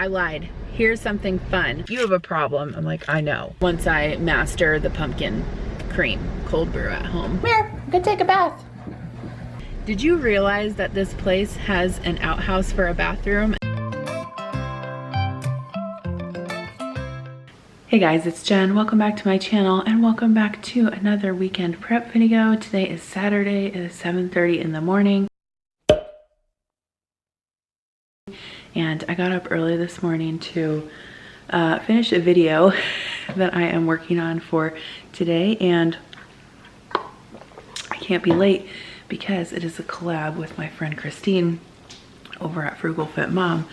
I lied. Here's something fun. You have a problem. I'm like, I know. Once I master the pumpkin cream cold brew at home. Here, I'm gonna take a bath. Did you realize that this place has an outhouse for a bathroom? Hey guys, it's Jen. Welcome back to my channel and welcome back to another weekend prep video. Today is Saturday. It is 7:30 in the morning. And I got up early this morning to finish a video that I am working on for today, and I can't be late because it is a collab with my friend Christine over at Frugal Fit Mom.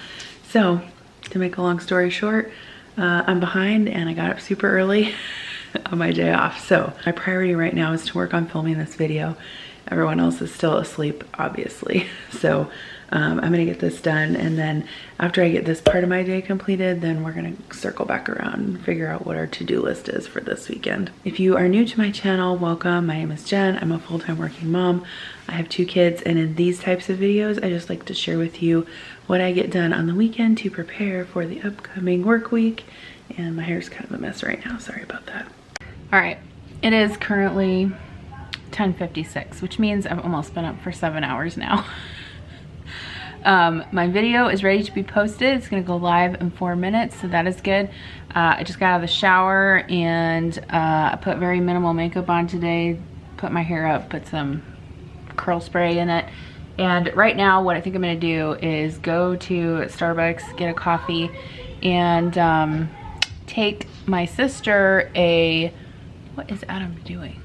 So to make a long story short, I'm behind and I got up super early on my day off. So my priority right now is to work on filming this video. Everyone else is still asleep, obviously. So I'm gonna get this done, and then after I get this part of my day completed, then we're gonna circle back around and figure out what our to-do list is for this weekend. If you are new to my channel, welcome. My name is Jen. I'm a full-time working mom. I have 2 kids, and in these types of videos, I just like to share with you what I get done on the weekend to prepare for the upcoming work week. And my hair's kind of a mess right now, sorry about that. All right, it is currently 10:56, which means I've almost been up for 7 hours now. My video is ready to be posted. It's gonna go live in 4 minutes, so that is good. I just got out of the shower and I put very minimal makeup on today, put my hair up, put some curl spray in it. And right now what I think I'm gonna do is go to Starbucks, get a coffee, and take my sister what is Adam doing?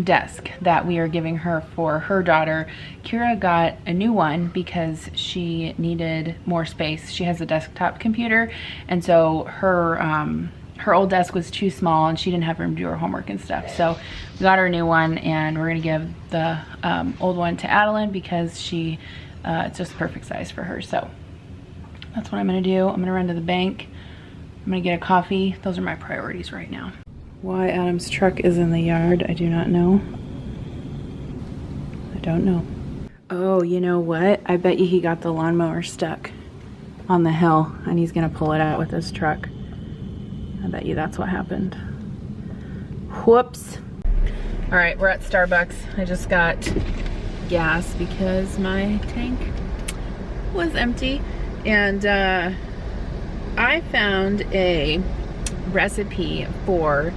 Desk that we are giving her for her daughter. Kira got a new one because she needed more space. She has a desktop computer, and so her old desk was too small and she didn't have room to do her homework and stuff. So we got her a new one, and we're gonna give the old one to Adeline because it's just the perfect size for her. So that's what I'm gonna do. I'm gonna run to the bank. I'm gonna get a coffee. Those are my priorities right now. Why Adam's truck is in the yard, I do not know. I don't know. Oh, you know what? I bet you he got the lawnmower stuck on the hill and he's gonna pull it out with his truck. I bet you that's what happened. Whoops. All right, we're at Starbucks. I just got gas because my tank was empty. And I found a recipe for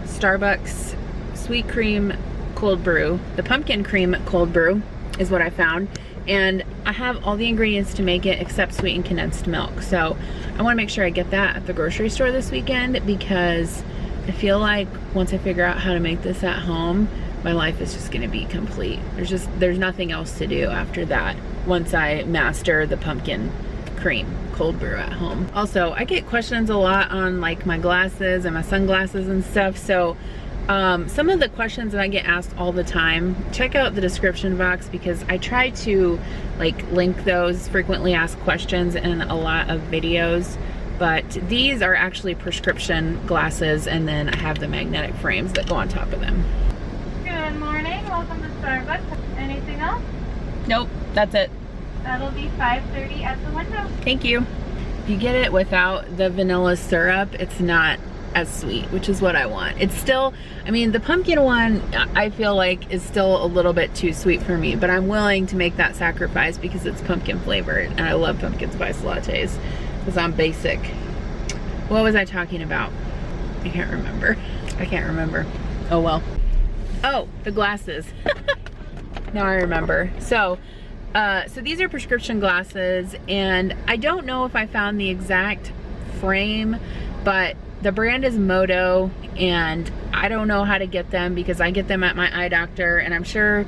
Starbucks sweet cream cold brew. The pumpkin cream cold brew is what I found, and I have all the ingredients to make it except sweetened condensed milk. So I want to make sure I get that at the grocery store this weekend, because I feel like once I figure out how to make this at home, my life is just going to be complete. There's nothing else to do after that once I master the pumpkin cream cold brew at home. Also, I get questions a lot on like my glasses and my sunglasses and stuff. So some of the questions that I get asked all the time, check out the description box, because I try to like link those frequently asked questions in a lot of videos. But these are actually prescription glasses, and then I have the magnetic frames that go on top of them. Good morning, welcome to Starbucks. Anything else? Nope, that's it. That'll be $5.30 at the window. Thank you. If you get it without the vanilla syrup, it's not as sweet, which is what I want. It's still, I mean, the pumpkin one, I feel like is still a little bit too sweet for me, but I'm willing to make that sacrifice because it's pumpkin flavored, and I love pumpkin spice lattes because I'm basic. What was I talking about? I can't remember. Oh well. Oh, the glasses. Now I remember. So these are prescription glasses, and I don't know if I found the exact frame, but the brand is Moto, and I don't know how to get them because I get them at my eye doctor, and I'm sure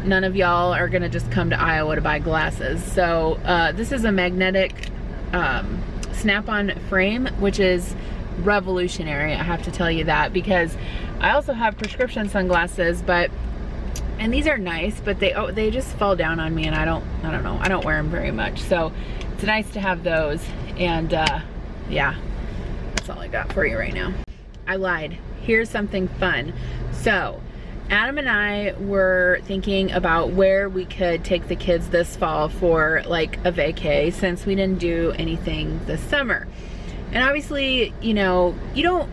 none of y'all are gonna just come to Iowa to buy glasses. So this is a magnetic snap-on frame, which is revolutionary, I have to tell you that, because I also have prescription sunglasses, and these are nice, but they just fall down on me, and I don't know, I don't wear them very much. So it's nice to have those, and yeah, that's all I got for you right now. I lied. Here's something fun. So Adam and I were thinking about where we could take the kids this fall for like a vacay, since we didn't do anything this summer. And obviously, you know, you don't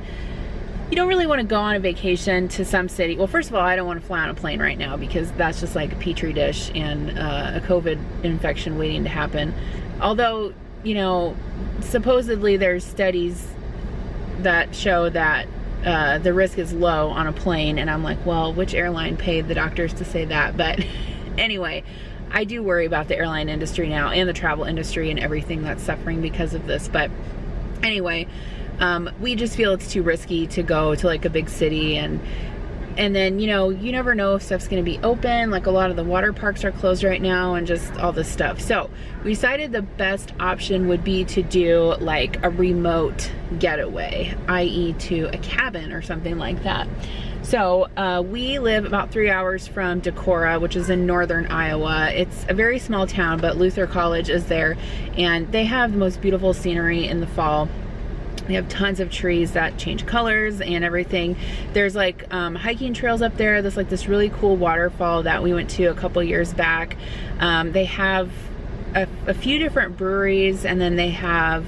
really want to go on a vacation to some city. Well, first of all, I don't want to fly on a plane right now because that's just like a petri dish and a COVID infection waiting to happen. Although, you know, supposedly there's studies that show that the risk is low on a plane, and I'm like, well, which airline paid the doctors to say that? But anyway, I do worry about the airline industry now and the travel industry and everything that's suffering because of this. But anyway, we just feel it's too risky to go to like a big city, and then, you know, you never know if stuff's gonna be open. Like a lot of the water parks are closed right now and just all this stuff. So we decided the best option would be to do like a remote getaway, i.e. to a cabin or something like that. So we live about 3 hours from Decorah, which is in northern Iowa. It's a very small town, but Luther College is there, and they have the most beautiful scenery in the fall. We have tons of trees that change colors and everything. There's like hiking trails up there. There's like this really cool waterfall that we went to a couple years back. They have a few different breweries, and then they have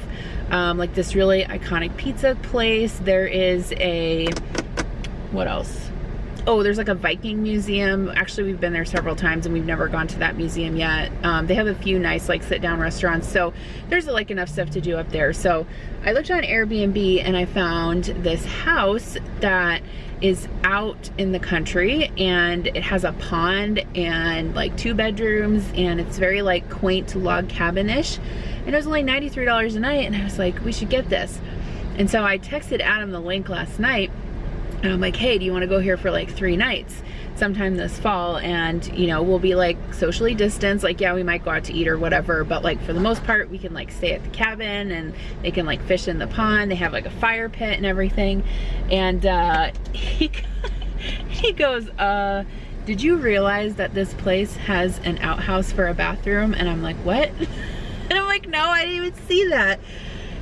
like this really iconic pizza place. There is a, what else? Oh, there's like a Viking museum. Actually, we've been there several times and we've never gone to that museum yet. They have a few nice like sit-down restaurants. So there's like enough stuff to do up there. So I looked on Airbnb and I found this house that is out in the country, and it has a pond and like 2 bedrooms, and it's very like quaint log cabin-ish. And it was only $93 a night, and I was like, we should get this. And so I texted Adam the link last night, and I'm like, hey, do you want to go here for like 3 nights sometime this fall? And, you know, we'll be like socially distanced. Like, yeah, we might go out to eat or whatever, but like for the most part, we can like stay at the cabin, and they can like fish in the pond. They have like a fire pit and everything. And he goes, did you realize that this place has an outhouse for a bathroom? And I'm like, what? And I'm like, no, I didn't even see that.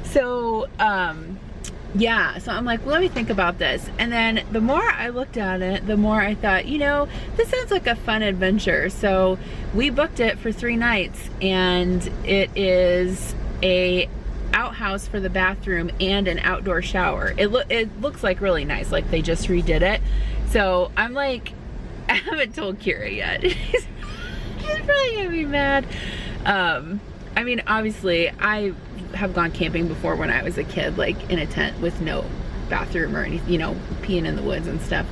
So, yeah, so I'm like, well, let me think about this. And then the more I looked at it, the more I thought, you know, this sounds like a fun adventure. So we booked it for 3 nights, and it is a outhouse for the bathroom and an outdoor shower. It looks like really nice, like they just redid it. So I'm like, I haven't told Kira yet. He's probably gonna be mad. I mean, obviously, I have gone camping before when I was a kid, like in a tent with no bathroom or anything, you know, peeing in the woods and stuff.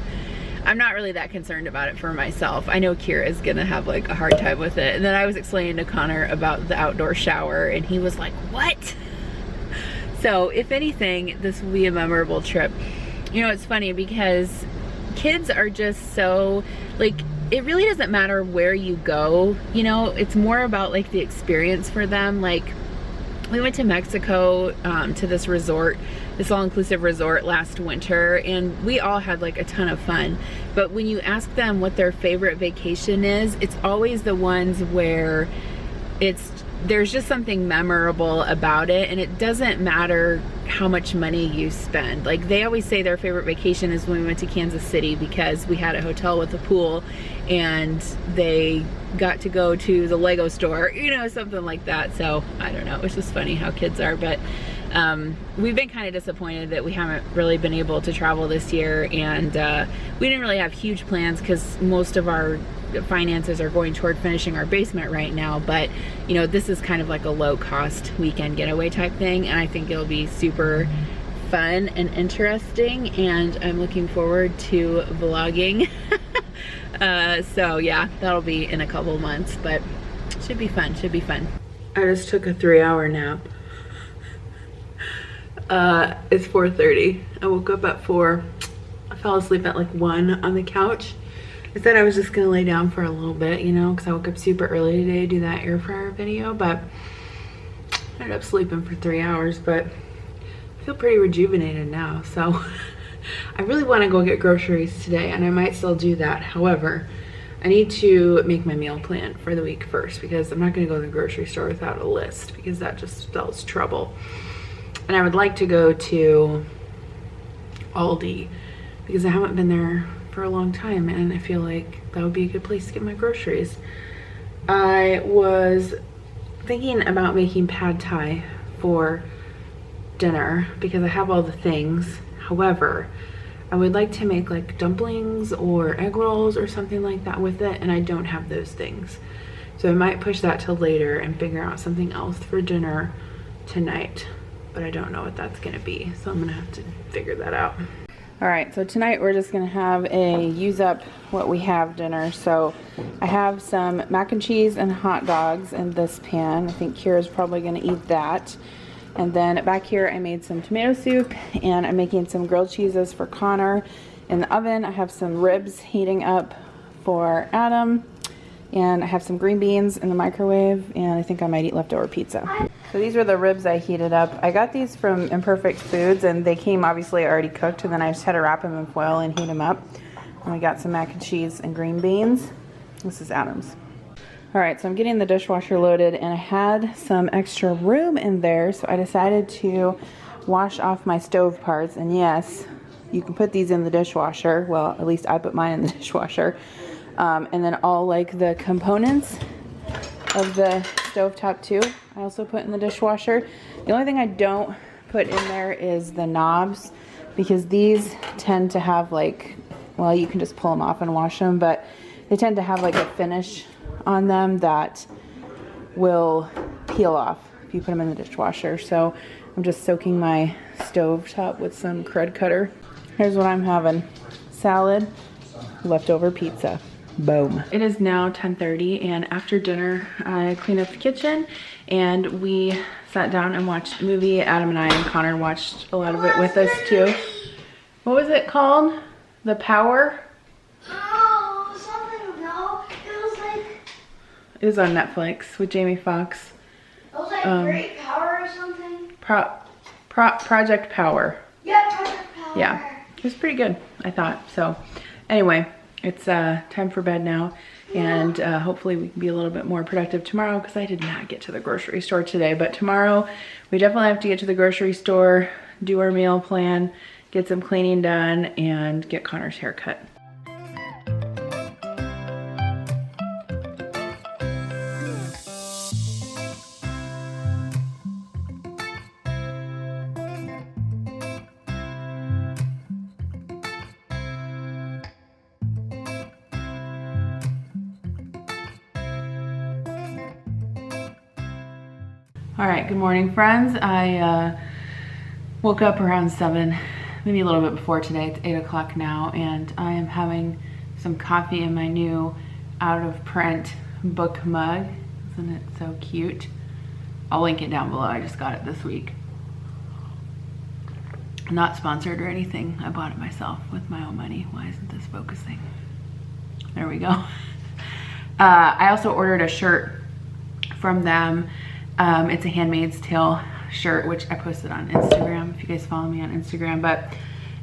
I'm not really that concerned about it for myself. I know Kira is gonna have like a hard time with it. And then I was explaining to Connor about the outdoor shower, and he was like, what? So if anything, this will be a memorable trip. You know, it's funny because kids are just so, like, it really doesn't matter where you go, you know, it's more about like the experience for them. Like, we went to Mexico to this resort, this all-inclusive resort last winter, and we all had like a ton of fun. But when you ask them what their favorite vacation is, it's always the ones where there's just something memorable about it, and it doesn't matter how much money you spend. Like, they always say their favorite vacation is when we went to Kansas City because we had a hotel with a pool and they got to go to the Lego store, you know, something like that. So I don't know, it's just funny how kids are. But we've been kind of disappointed that we haven't really been able to travel this year, and we didn't really have huge plans because most of our finances are going toward finishing our basement right now. But you know, this is kind of like a low-cost weekend getaway type thing, and I think it'll be super fun and interesting, and I'm looking forward to vlogging. So yeah, that'll be in a couple months, but should be fun, should be fun. I just took a 3-hour nap. It's 4:30. I woke up at 4. I fell asleep at like 1 on the couch. I said I was just gonna lay down for a little bit, you know, because I woke up super early today to do that air fryer video, but I ended up sleeping for 3 hours. But I feel pretty rejuvenated now, so I really want to go get groceries today, and I might still do that. However, I need to make my meal plan for the week first, because I'm not going to go to the grocery store without a list, because that just spells trouble. And I would like to go to Aldi, because I haven't been there for a long time, and I feel like that would be a good place to get my groceries. I was thinking about making pad thai for dinner because I have all the things. However, I would like to make like dumplings or egg rolls or something like that with it, and I don't have those things. So I might push that till later and figure out something else for dinner tonight, but I don't know what that's gonna be, so I'm gonna have to figure that out. All right, so tonight we're just gonna have a use up what we have dinner. So I have some mac and cheese and hot dogs in this pan. I think Kira's probably gonna eat that. And then back here I made some tomato soup, and I'm making some grilled cheeses for Connor. In the oven I have some ribs heating up for Adam, and I have some green beans in the microwave, and I think I might eat leftover pizza. So these are the ribs I heated up. I got these from Imperfect Foods, and they came obviously already cooked, and then I just had to wrap them in foil and heat them up. And we got some mac and cheese and green beans. This is Adam's. All right, so I'm getting the dishwasher loaded, and I had some extra room in there, so I decided to wash off my stove parts. And yes, you can put these in the dishwasher. Well, at least I put mine in the dishwasher. And then all like the components of the stovetop too, I also put in the dishwasher. The only thing I don't put in there is the knobs, because these tend to have like, well, you can just pull them off and wash them, but they tend to have like a finish on them that will peel off if you put them in the dishwasher. So I'm just soaking my stovetop with some crud cutter. Here's what I'm having: salad, leftover pizza. Boom. It is now 10:30, and after dinner I cleaned up the kitchen and we sat down and watched a movie. Adam and I and Connor watched a lot of it with us too. What was it called? The Power? Oh, something, no. It was like... It was on Netflix with Jamie Foxx. It was like Great Power or something. Project Power. Yeah, Project Power. Yeah, it was pretty good, I thought. So anyway, it's time for bed now, and hopefully we can be a little bit more productive tomorrow, because I did not get to the grocery store today. But tomorrow we definitely have to get to the grocery store, do our meal plan, get some cleaning done, and get Connor's hair cut. All right, good morning, friends. I woke up around 7, maybe a little bit before today. It's 8 o'clock now, and I am having some coffee in my new out-of-print book mug. Isn't it so cute? I'll link it down below. I just got it this week. Not sponsored or anything. I bought it myself with my own money. Why isn't this focusing? There we go. I also ordered a shirt from them. It's a Handmaid's Tale shirt, which I posted on Instagram, if you guys follow me on Instagram. But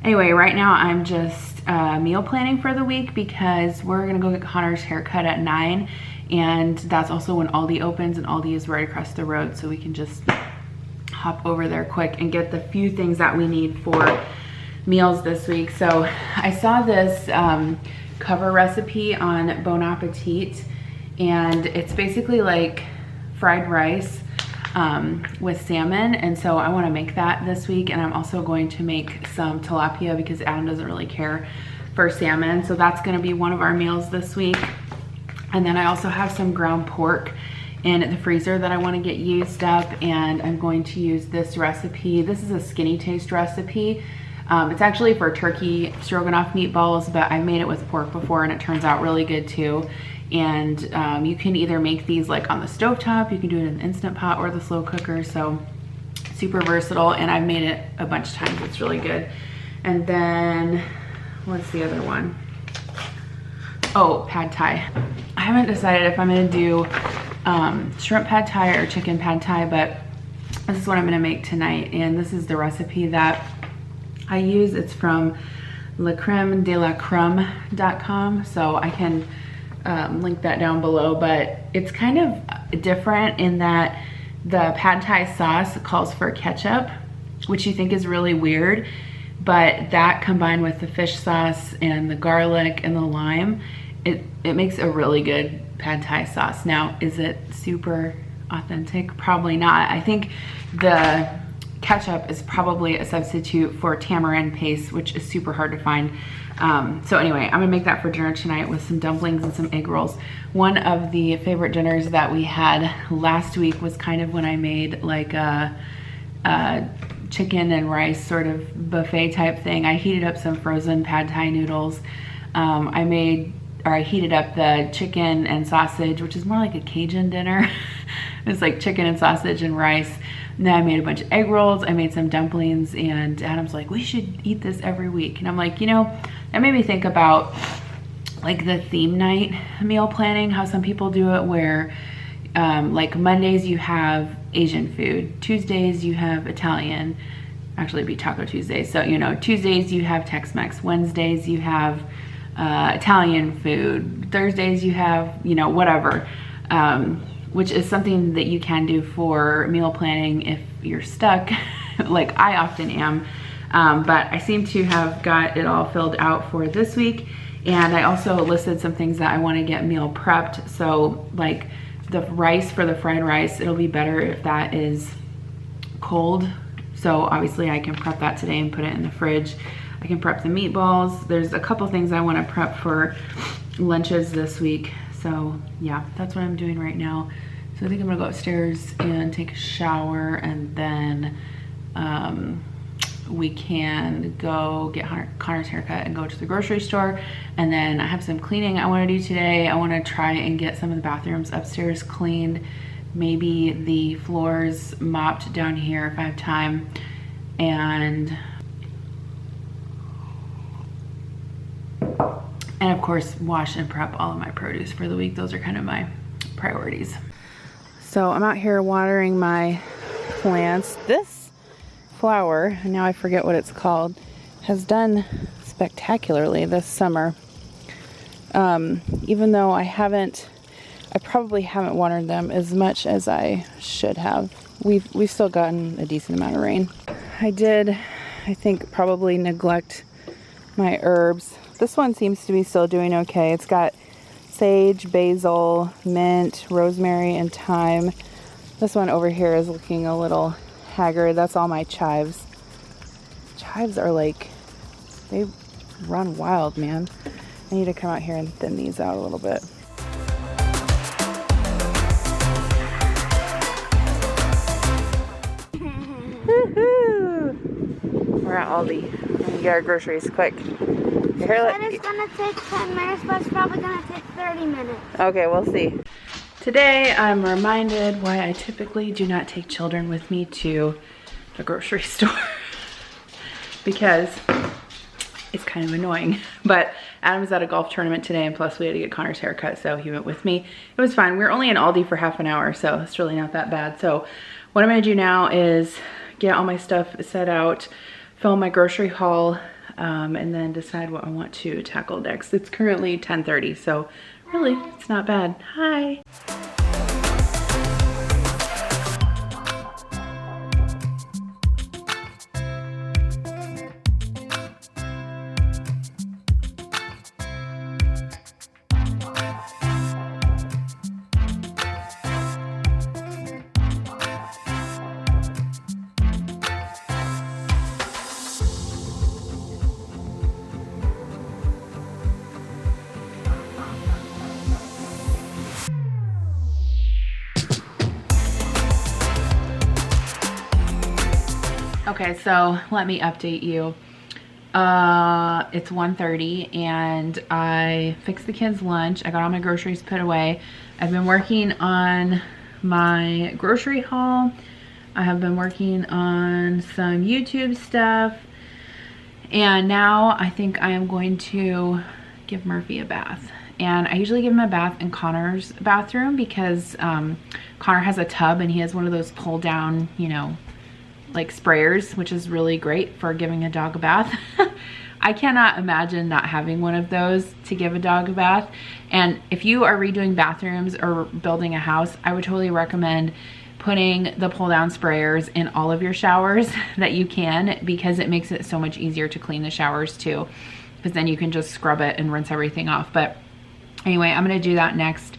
anyway, right now I'm just meal planning for the week, because we're gonna go get Connor's haircut at 9, and that's also when Aldi opens, and Aldi is right across the road, so we can just hop over there quick and get the few things that we need for meals this week. So I saw this cover recipe on Bon Appetit, and it's basically like fried rice with salmon, and so I want to make that this week. And I'm also going to make some tilapia, because Adam doesn't really care for salmon, so that's going to be one of our meals this week. And then I also have some ground pork in the freezer that I want to get used up, and I'm going to use this recipe. This is a Skinny Taste recipe. It's actually for turkey stroganoff meatballs, but I made it with pork before and it turns out really good too. And you can either make these like on the stovetop, you can do it in the Instant Pot or the slow cooker, so super versatile, and I've made it a bunch of times. It's really good. And then what's the other one? Oh, pad thai. I haven't decided if I'm gonna do shrimp pad thai or chicken pad thai, but this is what I'm gonna make tonight, and this is the recipe that I use. It's from lecremedelacrumb.com, so I can link that down below. But it's kind of different in that the pad thai sauce calls for ketchup, which you think is really weird, but that combined with the fish sauce and the garlic and the lime, it makes a really good pad thai sauce. Now, is it super authentic? Probably not. I think the ketchup is probably a substitute for tamarind paste, which is super hard to find. So anyway, I'm gonna make that for dinner tonight with some dumplings and some egg rolls. One of the favorite dinners that we had last week was kind of when I made like a chicken and rice sort of buffet type thing. I heated up some frozen pad thai noodles. I heated up the chicken and sausage, which is more like a Cajun dinner. It's like chicken and sausage and rice. And then I made a bunch of egg rolls. I made some dumplings, and Adam's like, we should eat this every week. And I'm like, you know, that made me think about like the theme night meal planning, how some people do it where like Mondays you have Asian food, Tuesdays you have Italian, actually it'd be Taco Tuesday. So, you know, Tuesdays you have Tex-Mex, Wednesdays you have Italian food, Thursdays you have, you know, whatever, which is something that you can do for meal planning if you're stuck, like I often am. But I seem to have got it all filled out for this week. And I also listed some things that I want to get meal prepped. So like the rice for the fried rice, it'll be better if that is cold. So obviously I can prep that today and put it in the fridge. I can prep the meatballs. There's a couple things I want to prep for lunches this week. So yeah, that's what I'm doing right now. So I think I'm gonna go upstairs and take a shower, and then we can go get Connor's haircut and go to the grocery store. And then I have some cleaning I want to do today. I want to try and get some of the bathrooms upstairs cleaned, maybe the floors mopped down here if I have time, and of course wash and prep all of my produce for the week. Those are kind of my priorities. So I'm out here watering my plants. This flower, now I forget what it's called, has done spectacularly this summer. Even though I probably haven't watered them as much as I should have. We've still gotten a decent amount of rain. I did, I think, probably neglect my herbs. This one seems to be still doing okay. It's got sage, basil, mint, rosemary, and thyme. This one over here is looking a little haggard. That's all my chives. Chives are like, they run wild, man. I need to come out here and thin these out a little bit. Woohoo! We're at Aldi. Let me get our groceries quick. Here, it's gonna take 10 minutes, but it's probably gonna take 30 minutes. Okay, we'll see. Today I'm reminded why I typically do not take children with me to the grocery store. Because it's kind of annoying. But Adam was at a golf tournament today, and plus we had to get Connor's haircut, so he went with me. It was fine. We were only in Aldi for half an hour, so it's really not that bad. So what I'm gonna do now is get all my stuff set out, film my grocery haul, and then decide what I want to tackle next. It's currently 10:30, so really it's not bad. Hi. Okay, so let me update you. It's 1:30 and I fixed the kids' lunch. I got all my groceries put away. I've been working on my grocery haul. I have been working on some YouTube stuff. And now I think I am going to give Murphy a bath. And I usually give him a bath in Connor's bathroom because Connor has a tub and he has one of those pull down, you know, like sprayers, which is really great for giving a dog a bath. I cannot imagine not having one of those to give a dog a bath. And if you are redoing bathrooms or building a house, I would totally recommend putting the pull down sprayers in all of your showers that you can, because it makes it so much easier to clean the showers too, because then you can just scrub it and rinse everything off. But anyway, I'm gonna do that next.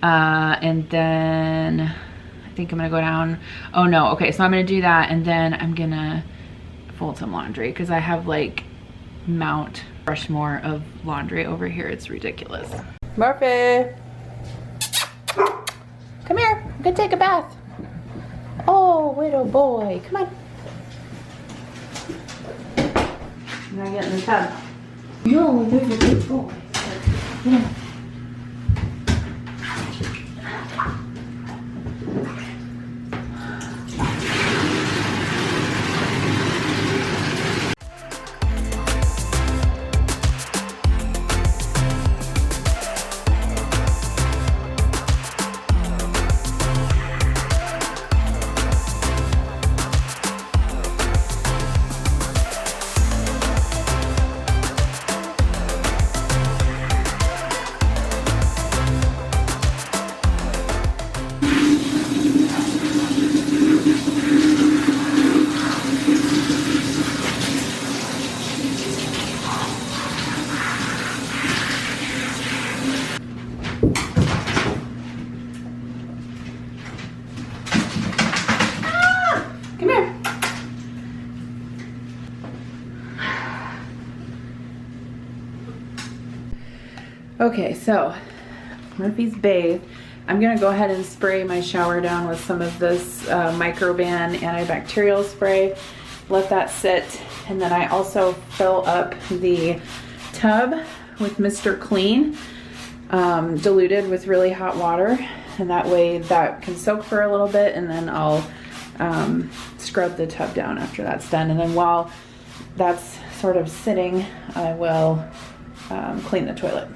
And then I think I'm gonna go down. Oh no, okay, so I'm gonna do that, and then I'm gonna fold some laundry, because I have like Mount Rushmore of laundry over here. It's ridiculous. Murphy, come here, I'm gonna take a bath. Oh, little boy, come on. I'm gonna get in the tub. No, there's a big boy. Yeah. Okay, so Murphy's bathed. I'm gonna go ahead and spray my shower down with some of this Microban antibacterial spray. Let that sit, and then I also fill up the tub with Mr. Clean, diluted with really hot water, and that way that can soak for a little bit, and then I'll scrub the tub down after that's done. And then while that's sort of sitting, I will clean the toilet.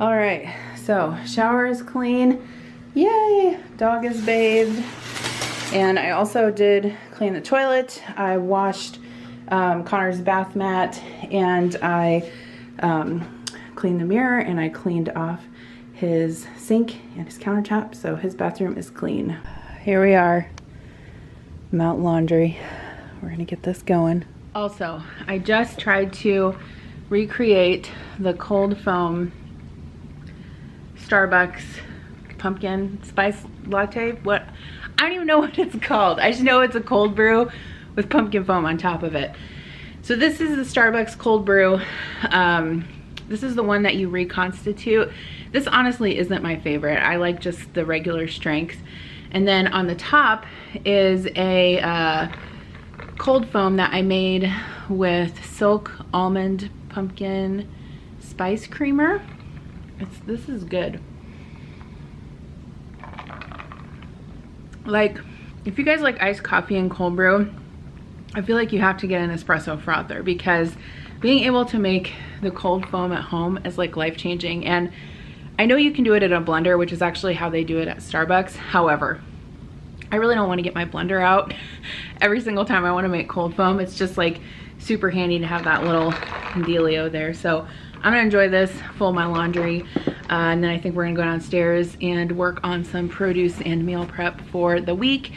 All right, so shower is clean. Yay, dog is bathed. And I also did clean the toilet. I washed Connor's bath mat, and I cleaned the mirror, and I cleaned off his sink and his countertop, so his bathroom is clean. Here we are, Mount Laundry. We're gonna get this going. Also, I just tried to recreate the cold foam Starbucks pumpkin spice latte. What? I don't even know what it's called. I just know it's a cold brew with pumpkin foam on top of it. So this is the Starbucks cold brew. This is the one that you reconstitute. This honestly isn't my favorite. I like just the regular strength. And then on the top is a cold foam that I made with Silk Almond Pumpkin Spice Creamer. This is good. Like, if you guys like iced coffee and cold brew, I feel like you have to get an espresso frother, because being able to make the cold foam at home is like life-changing. And I know you can do it in a blender, which is actually how they do it at Starbucks. However, I really don't want to get my blender out every single time I want to make cold foam. It's just like super handy to have that little dealio there. So I'm gonna enjoy this, fold my laundry, and then I think we're gonna go downstairs and work on some produce and meal prep for the week.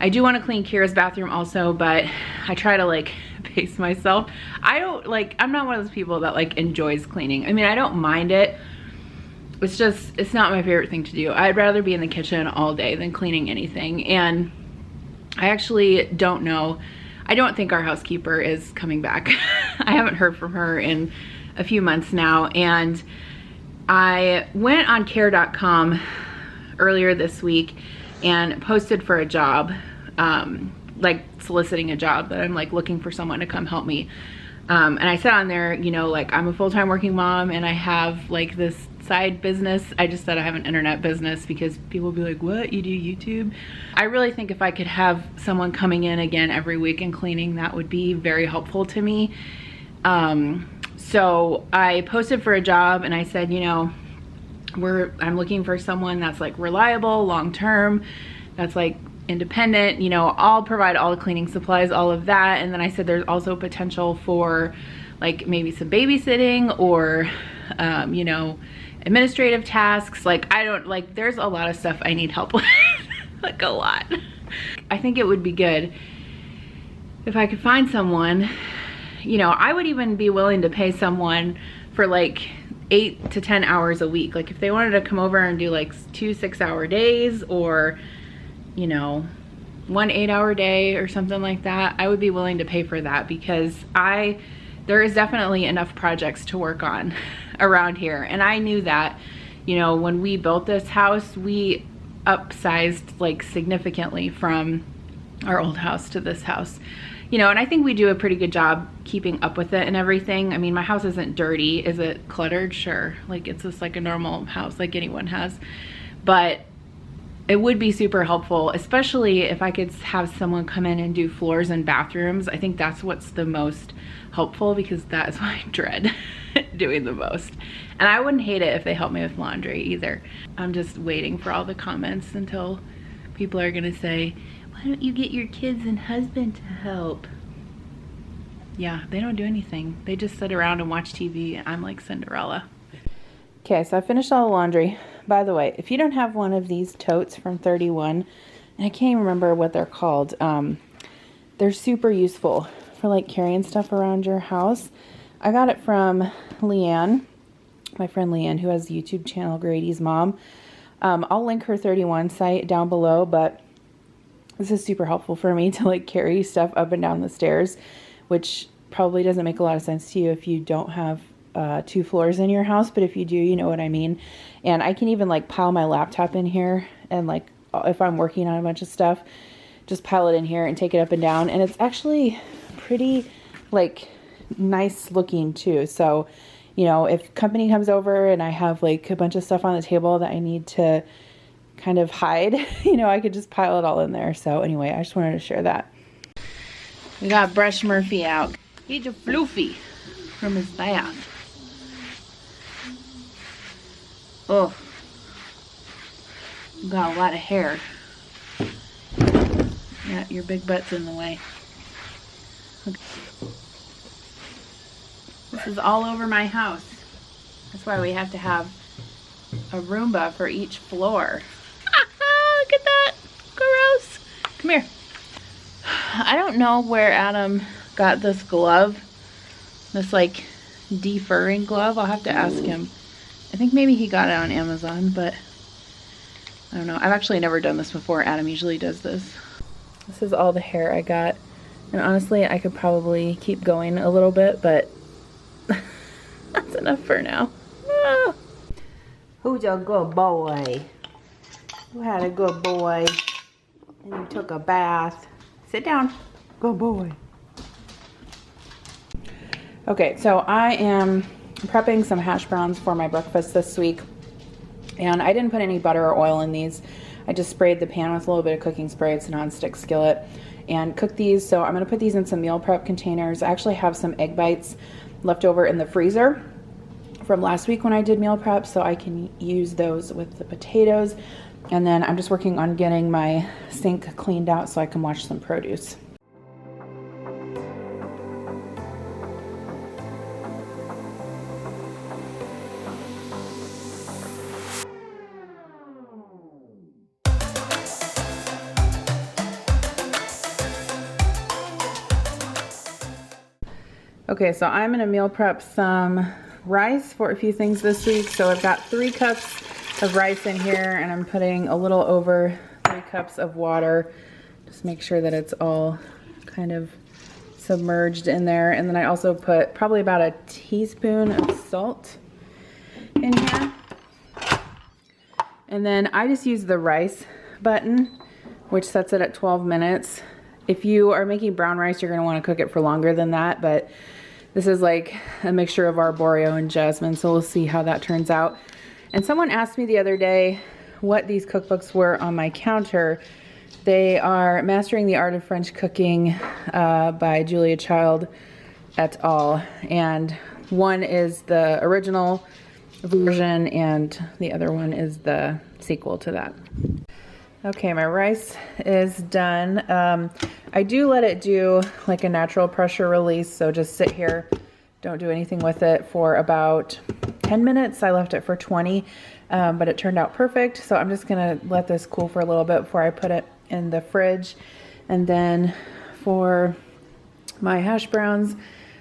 I do wanna clean Kira's bathroom also, but I try to like pace myself. I'm not one of those people that like enjoys cleaning. I mean, I don't mind it. It's not my favorite thing to do. I'd rather be in the kitchen all day than cleaning anything. And I actually don't know. I don't think our housekeeper is coming back. I haven't heard from her in a few months now, and I went on care.com earlier this week and posted for a job, like soliciting a job, that I'm like looking for someone to come help me. And I said on there, you know, like I'm a full-time working mom, and I have like this side business. I just said I have an internet business because people will be like, what, you do YouTube? I really think if I could have someone coming in again every week and cleaning, that would be very helpful to me. So I posted for a job and I said, you know, I'm looking for someone that's like reliable, long-term, that's like independent, you know, I'll provide all the cleaning supplies, all of that. And then I said there's also potential for like maybe some babysitting or, you know, administrative tasks. Like there's a lot of stuff I need help with, like a lot. I think it would be good if I could find someone, you know, I would even be willing to pay someone for like 8 to 10 hours a week. Like if they wanted to come over and do like 2 6-hour days, or you know, 1 8-hour day or something like that, I would be willing to pay for that, because there is definitely enough projects to work on around here. And I knew that, you know, when we built this house, we upsized like significantly from our old house to this house. You know, and I think we do a pretty good job keeping up with it and everything. I mean, my house isn't dirty. Is it cluttered? Sure. Like it's just like a normal house like anyone has. But it would be super helpful, especially if I could have someone come in and do floors and bathrooms. I think that's what's the most helpful, because that is what I dread doing the most. And I wouldn't hate it if they helped me with laundry either. I'm just waiting for all the comments until people are gonna say, why don't you get your kids and husband to help? Yeah, they don't do anything. They just sit around and watch TV. I'm like Cinderella. Okay, so I finished all the laundry. By the way, if you don't have one of these totes from 31, and I can't even remember what they're called, they're super useful for like carrying stuff around your house. I got it from Leanne, my friend Leanne, who has the YouTube channel Grady's Mom. I'll link her 31 site down below, but this is super helpful for me to like carry stuff up and down the stairs, which probably doesn't make a lot of sense to you if you don't have 2 floors in your house, but if you do, you know what I mean. And I can even like pile my laptop in here, and like if I'm working on a bunch of stuff, just pile it in here and take it up and down. And it's actually pretty like nice looking too. So, you know, if company comes over and I have like a bunch of stuff on the table that I need to kind of hide, you know, I could just pile it all in there. So anyway, I just wanted to share that. We got Brush Murphy out. He's a floofy from his bath. Oh, you got a lot of hair. Yeah, your big butt's in the way. Okay. This is all over my house. That's why we have to have a Roomba for each floor. Look at that. Gross. Come here. I don't know where Adam got this glove. This like defurring glove. I'll have to ask him. I think maybe he got it on Amazon, but I don't know. I've actually never done this before. Adam usually does this. This is all the hair I got. And honestly, I could probably keep going a little bit, but that's enough for now. Ah. Who's a good boy? Who had a good boy? And you took a bath. Sit down. Good boy. Okay, so I am prepping some hash browns for my breakfast this week. And I didn't put any butter or oil in these. I just sprayed the pan with a little bit of cooking spray. It's a non-stick skillet. And cooked these. So I'm going to put these in some meal prep containers. I actually have some egg bites left over in the freezer from last week when I did meal prep, so I can use those with the potatoes. And then I'm just working on getting my sink cleaned out so I can wash some produce. Okay, so I'm gonna meal prep some rice for a few things this week. So I've got 3 cups of rice in here, and I'm putting a little over 3 cups of water. Just make sure that it's all kind of submerged in there. And then I also put probably about a teaspoon of salt in here. And then I just use the rice button, which sets it at 12 minutes. If you are making brown rice, you're gonna wanna cook it for longer than that, but this is like a mixture of arborio and jasmine, so we'll see how that turns out. And someone asked me the other day what these cookbooks were on my counter. They are Mastering the Art of French Cooking by Julia Child et al. And one is the original version and the other one is the sequel to that. Okay, my rice is done. I do let it do like a natural pressure release, so just sit here, don't do anything with it for about 10 minutes. I left it for 20, but it turned out perfect. So I'm just gonna let this cool for a little bit before I put it in the fridge. And then for my hash browns,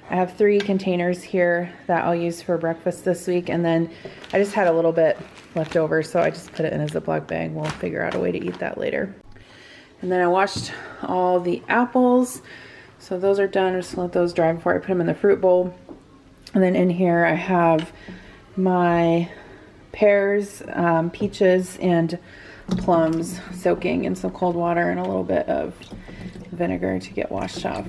I have 3 containers here that I'll use for breakfast this week. And then I just had a little bit left over, so I just put it in a Ziploc bag. We'll figure out a way to eat that later. And then I washed all the apples. So those are done. I'm just gonna let those dry before I put them in the fruit bowl. And then in here I have my pears, peaches, and plums soaking in some cold water and a little bit of vinegar to get washed off.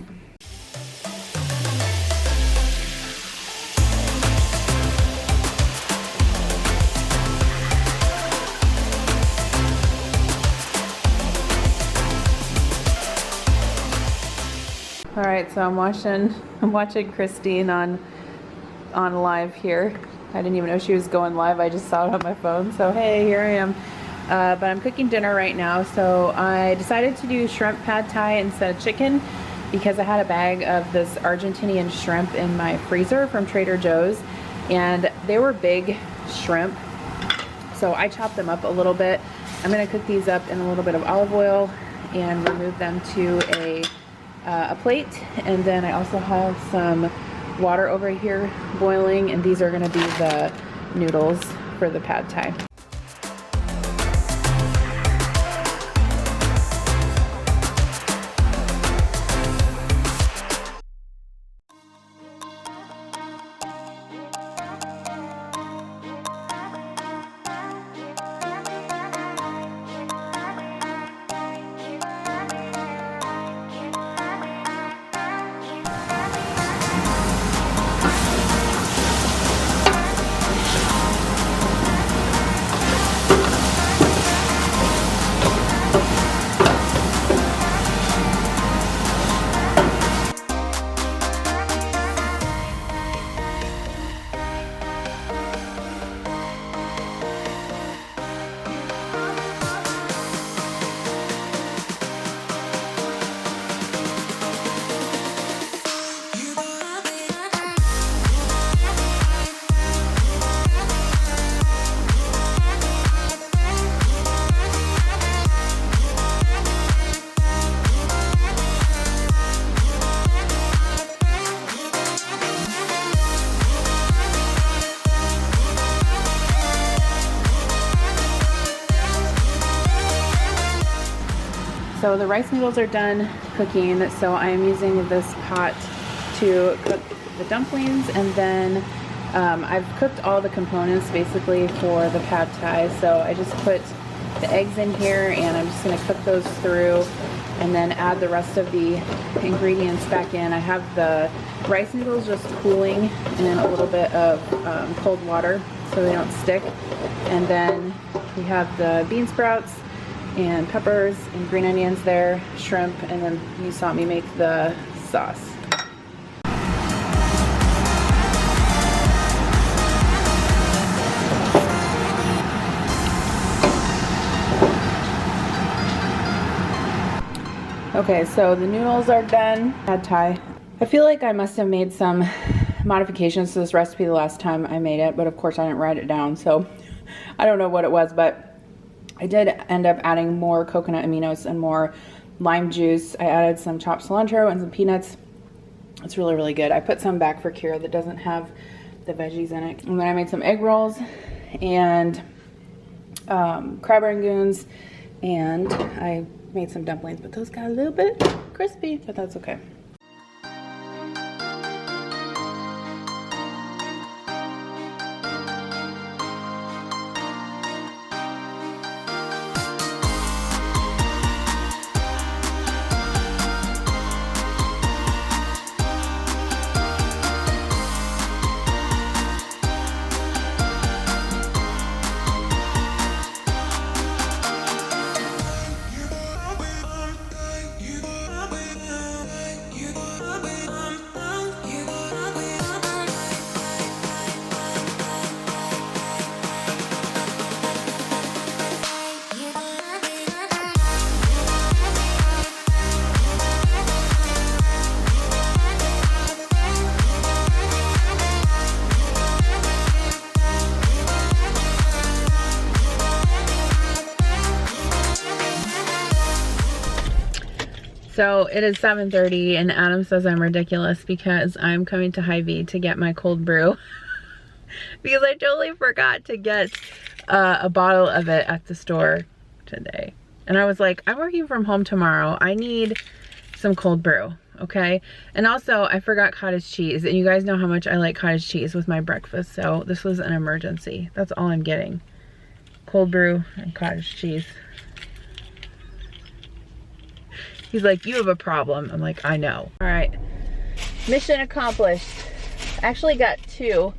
All right, so I'm watching Christine on live here. I didn't even know she was going live. I just saw it on my phone. So hey, here I am. But I'm cooking dinner right now. So I decided to do shrimp pad thai instead of chicken because I had a bag of this Argentinian shrimp in my freezer from Trader Joe's, and they were big shrimp. So I chopped them up a little bit. I'm gonna cook these up in a little bit of olive oil and remove them to a plate. And then I also have some water over here boiling, and these are going to be the noodles for the pad thai. So the rice noodles are done cooking, so I am using this pot to cook the dumplings, and then I've cooked all the components basically for the pad thai. So I just put the eggs in here and I'm just going to cook those through and then add the rest of the ingredients back in. I have the rice noodles just cooling in a little bit of cold water so they don't stick. And then we have the bean sprouts and peppers and green onions there, shrimp, and then you saw me make the sauce. Okay, so the noodles are done. Pad thai. I feel like I must have made some modifications to this recipe the last time I made it, but of course I didn't write it down, so I don't know what it was, but I did end up adding more coconut aminos and more lime juice. I added some chopped cilantro and some peanuts. It's really, really good. I put some back for Kira that doesn't have the veggies in it. And then I made some egg rolls and crab rangoons, and I made some dumplings, but those got a little bit crispy, but that's okay. So it is 7:30 and Adam says I'm ridiculous because I'm coming to Hy-Vee to get my cold brew because I totally forgot to get a bottle of it at the store today. And I was like, I'm working from home tomorrow. I need some cold brew, okay? And also I forgot cottage cheese, and you guys know how much I like cottage cheese with my breakfast, so this was an emergency. That's all I'm getting. Cold brew and cottage cheese. He's like, you have a problem. I'm like, I know. All right, mission accomplished. Actually got two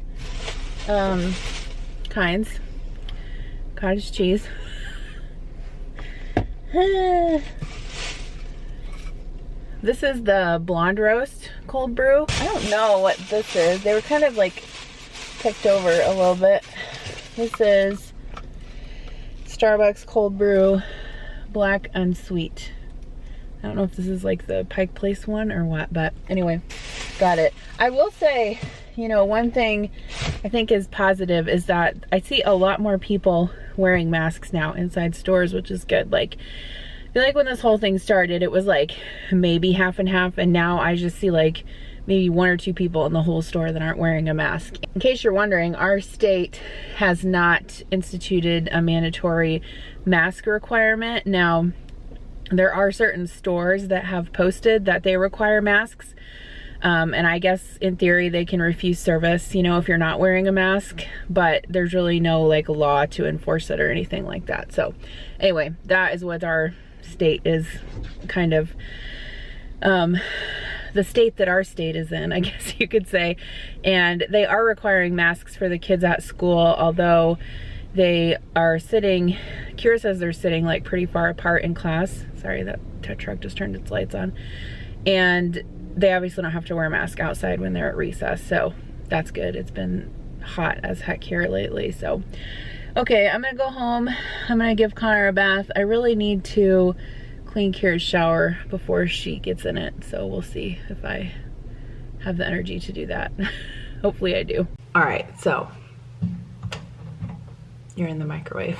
kinds. Cottage cheese. This is the blonde roast cold brew. I don't know what this is. They were kind of like picked over a little bit. This is Starbucks cold brew, black and sweet. I don't know if this is like the Pike Place one or what, but anyway, got it. I will say, you know, one thing I think is positive is that I see a lot more people wearing masks now inside stores, which is good. Like, I feel like when this whole thing started, it was like maybe half and half, and now I just see like maybe 1 or 2 people in the whole store that aren't wearing a mask. In case you're wondering, our state has not instituted a mandatory mask requirement. Now, there are certain stores that have posted that they require masks. And I guess in theory they can refuse service, you know, if you're not wearing a mask, but there's really no like law to enforce it or anything like that. So anyway, that is what our state is kind of, the state that our state is in, I guess you could say. And they are requiring masks for the kids at school, although they are sitting, Kira says they're sitting like pretty far apart in class. Sorry, that truck just turned its lights on. And they obviously don't have to wear a mask outside when they're at recess, so that's good. It's been hot as heck here lately, so. Okay, I'm gonna go home. I'm gonna give Connor a bath. I really need to clean Kira's shower before she gets in it, so we'll see if I have the energy to do that. Hopefully I do. All right, so you're in the microwave.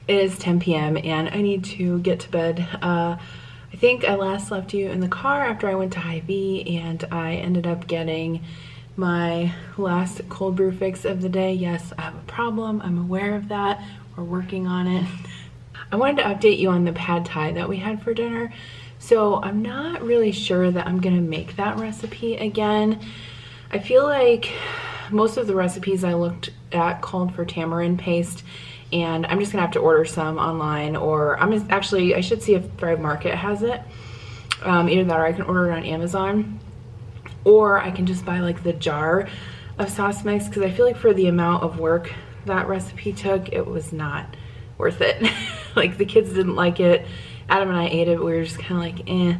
It is 10 p.m. and I need to get to bed. I think I last left you in the car after I went to Hy-Vee, and I ended up getting my last cold brew fix of the day. Yes, I have a problem. I'm aware of that. We're working on it. I wanted to update you on the pad thai that we had for dinner. So I'm not really sure that I'm gonna make that recipe again. I feel like most of the recipes I looked at called for tamarind paste, and I'm just gonna have to order some online, or I'm just actually, I should see if Thrive Market has it. Either that or I can order it on Amazon, or I can just buy like the jar of sauce mix, because I feel like for the amount of work that recipe took, it was not worth it. Like the kids didn't like it. Adam and I ate it, but we were just kind of like, eh.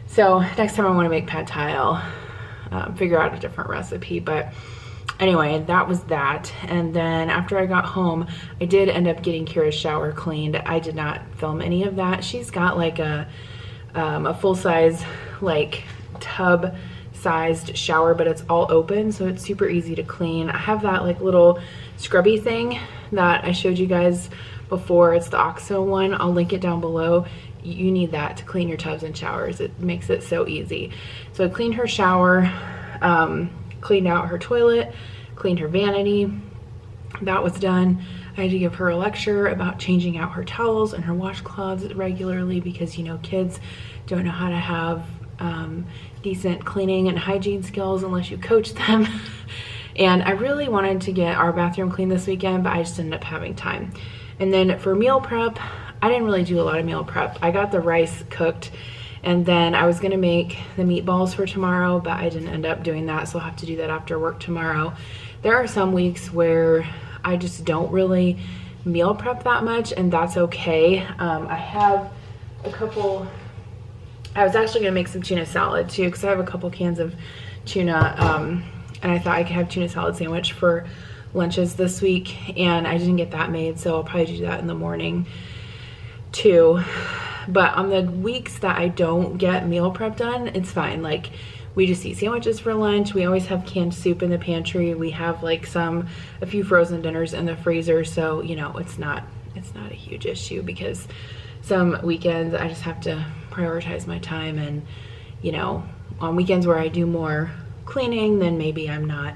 So next time I want to make pad thai, I'll figure out a different recipe. But anyway, that was that. And then after I got home, I did end up getting Kira's shower cleaned. I did not film any of that. She's got like a full-size, like tub sized shower, but it's all open, so it's super easy to clean. I have that like little scrubby thing that I showed you guys before. It's the OXO one. I'll link it down below. You need that to clean your tubs and showers. It makes it so easy. So I cleaned her shower, cleaned out her toilet, cleaned her vanity. That was done. I had to give her a lecture about changing out her towels and her washcloths regularly, because you know, kids don't know how to have decent cleaning and hygiene skills unless you coach them. And I really wanted to get our bathroom cleaned this weekend, but I just ended up having time. And then for meal prep, I didn't really do a lot of meal prep. I got the rice cooked, and then I was gonna make the meatballs for tomorrow, but I didn't end up doing that, so I'll have to do that after work tomorrow. There are some weeks where I just don't really meal prep that much, and that's okay. I have a couple, I was actually gonna make some tuna salad too, because I have a couple cans of tuna, and I thought I could have tuna salad sandwich for lunches this week, and I didn't get that made, so I'll probably do that in the morning too. But on the weeks that I don't get meal prep done, it's fine. Like, we just eat sandwiches for lunch. We always have canned soup in the pantry. We have like a few frozen dinners in the freezer, so you know, it's not a huge issue, because some weekends I just have to prioritize my time, and you know, on weekends where I do more cleaning, then maybe I'm not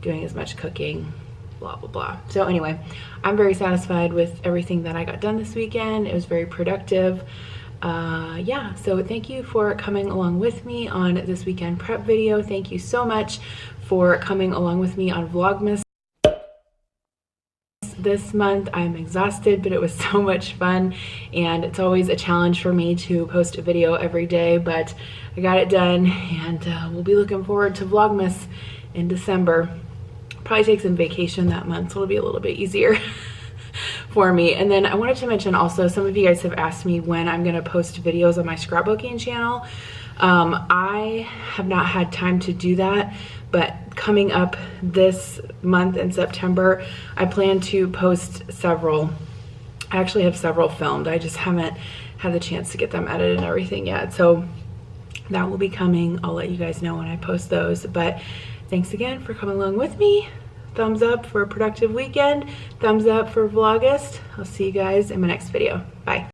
doing as much cooking, blah blah blah. So anyway, I'm very satisfied with everything that I got done this weekend. It was very productive. Yeah, so thank you for coming along with me on this weekend prep video. Thank you so much for coming along with me on Vlogmas this month. I'm exhausted, but it was so much fun, and it's always a challenge for me to post a video every day, but I got it done, and we'll be looking forward to Vlogmas in December. Probably take some vacation that month, so it'll be a little bit easier for me. And then I wanted to mention also, some of you guys have asked me when I'm going to post videos on my scrapbooking channel. I have not had time to do that, but coming up this month in September, I plan to post several. I actually have several filmed. I just haven't had the chance to get them edited and everything yet. So that will be coming. I'll let you guys know when I post those. But thanks again for coming along with me. Thumbs up for a productive weekend. Thumbs up for Vlogust. I'll see you guys in my next video. Bye.